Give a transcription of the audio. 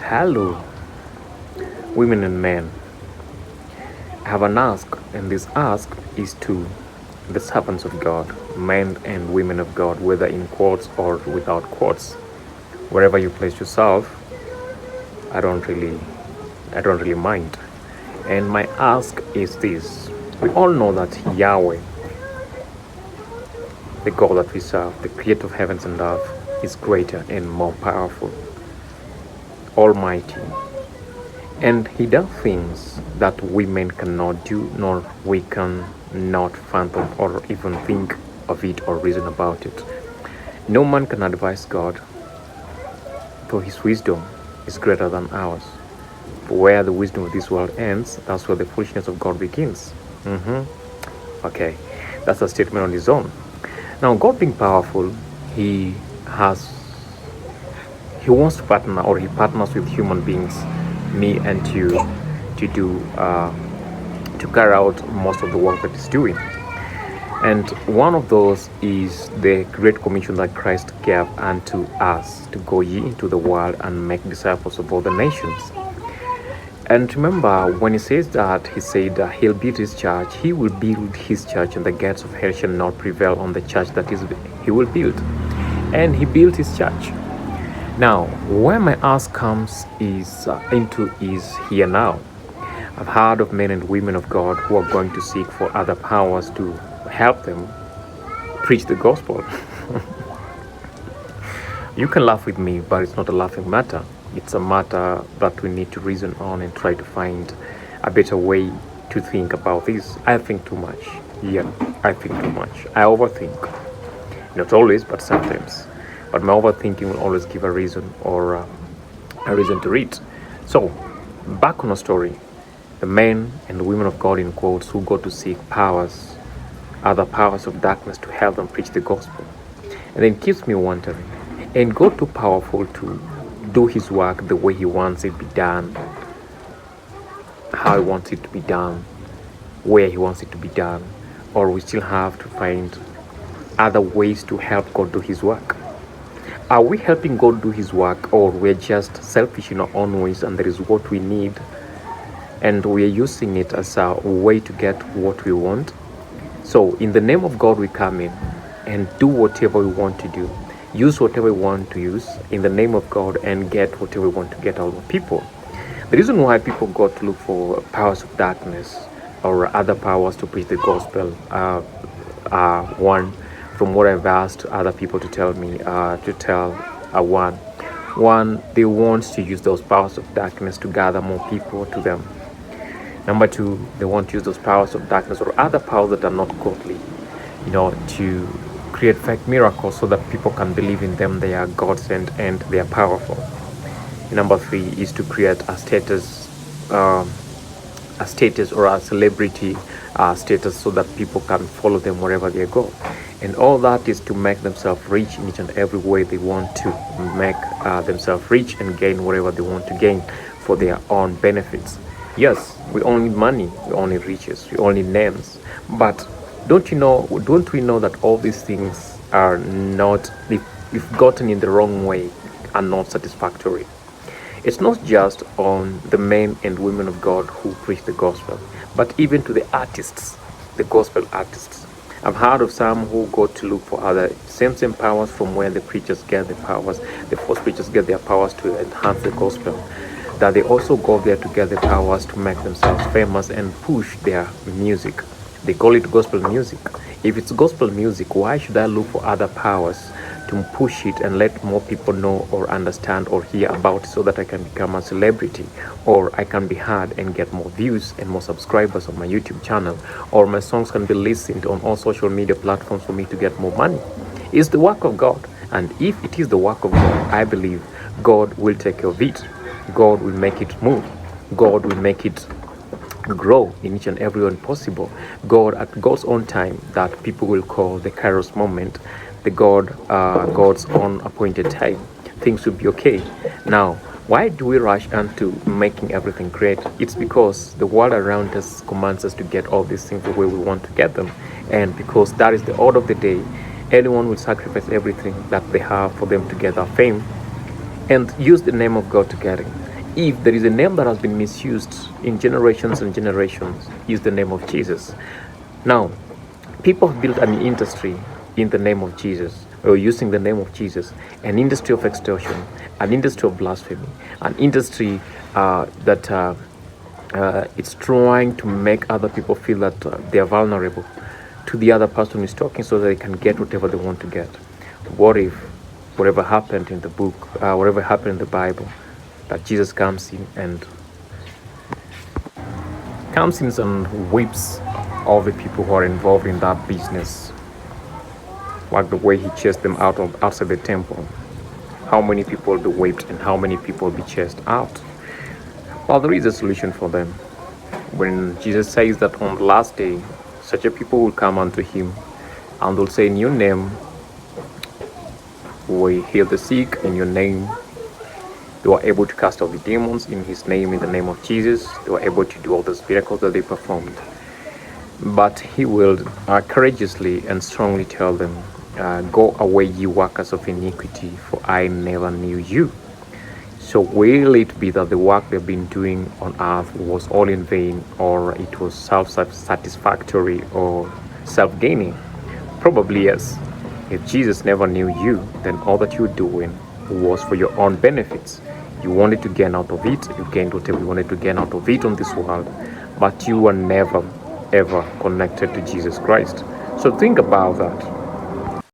Hello, women and men. I have an ask, and this ask is to the servants of God, men and women of God, whether in quotes or without quotes. Wherever you place yourself, I don't really I don't really mind. And my ask is this. We all know that Yahweh, the God that we serve, the creator of heavens and earth, is greater and more powerful, almighty. And he does things that women cannot do, nor we can not fathom or even think of it or reason about it. No man can advise God, for his wisdom is greater than ours. For where the wisdom of this world ends, that's where the foolishness of God begins. Okay, that's a statement on his own. Now, God being powerful, he wants to partner, or he partners with human beings, me and you, to carry out most of the work that he's doing. And one of those is the great commission that Christ gave unto us, to go ye into the world and make disciples of all the nations. And remember, when he says that, he said he'll build his church. He will build his church, and the gates of hell shall not prevail on the church that he will build. And he built his church. Now, where my ask comes is here now. I've heard of men and women of God who are going to seek for other powers to help them preach the gospel. You can laugh with me, but it's not a laughing matter. It's a matter that we need to reason on and try to find a better way to think about this. I think too much. Yeah, I think too much. I overthink. Not always, but sometimes. But my overthinking will always give a reason or a reason to read. So, back on our story. The men and women of God, in quotes, who go to seek powers, other powers of darkness, to help them preach the gospel. And then it keeps me wondering, and God too powerful to do his work the way he wants it to be done, how he wants it to be done, where he wants it to be done, or we still have to find other ways to help God do his work? Are we helping God do his work, or we're just selfish in our own ways and there is what we need and we're using it as a way to get what we want? So in the name of God, we come in and do whatever we want to do, use whatever we want to use in the name of God, and get whatever we want to get out of people. The reason why people go to look for powers of darkness or other powers to preach the gospel, one, from what I've asked other people to tell me, one, they want to use those powers of darkness to gather more people to them. Number two, they want to use those powers of darkness or other powers that are not godly, to create fake miracles so that people can believe in them. They are God sent and they are powerful. Number three is to create a status or a celebrity status so that people can follow them wherever they go. And all that is to make themselves rich in each and every way they want to make themselves rich and gain whatever they want to gain for their own benefits. Yes, we all need money, we all need riches, we all need names. But don't we know that all these things are not, if gotten in the wrong way, are not satisfactory? It's not just on the men and women of God who preach the gospel, but even to the artists, the gospel artists. I've heard of some who go to look for other same powers from where the preachers get the powers, the false preachers get their powers to enhance the gospel, that they also go there to get the powers to make themselves famous and push their music. They call it gospel music. If it's gospel music, why should I look for other powers to push it and let more people know or understand or hear about it so that I can become a celebrity, or I can be heard and get more views and more subscribers on my YouTube channel, or my songs can be listened on all social media platforms for me to get more money? It's the work of God. And if it is the work of God, I believe God will take care of it. God will make it move. God will make it grow in each and every way possible. God, at God's own time, that people will call the Kairos moment, the God's own appointed time, things will be okay. Now, why do we rush into making everything great? It's because the world around us commands us to get all these things the way we want to get them, and because that is the order of the day. Anyone will sacrifice everything that they have for them to get their fame and use the name of God to get it. if there is a name that has been misused in generations and generations, is the name of Jesus. Now, people have built an industry in the name of Jesus, or using the name of Jesus, an industry of extortion, an industry of blasphemy, an industry that it's trying to make other people feel that they are vulnerable to the other person who is talking so that they can get whatever they want to get. What if whatever happened in the book, whatever happened in the Bible, that Jesus comes in and whips all the people who are involved in that business, like the way he chased them outside the temple? How many people will be whipped and how many people will be chased out? Well, there is a solution for them. When Jesus says that on the last day, such a people will come unto him and will say, in your name we heal the sick, in your name they were able to cast out the demons, in his name, in the name of Jesus, they were able to do all those miracles that they performed. But he will courageously and strongly tell them, go away, ye workers of iniquity, for I never knew you. So will it be that the work they've been doing on earth was all in vain, or it was self-satisfactory or self-gaining? Probably yes. If Jesus never knew you, then all that you were doing was for your own benefits. You wanted to gain out of it, you gained whatever you wanted to gain out of it on this world, but you were never ever connected to Jesus Christ. So think about that.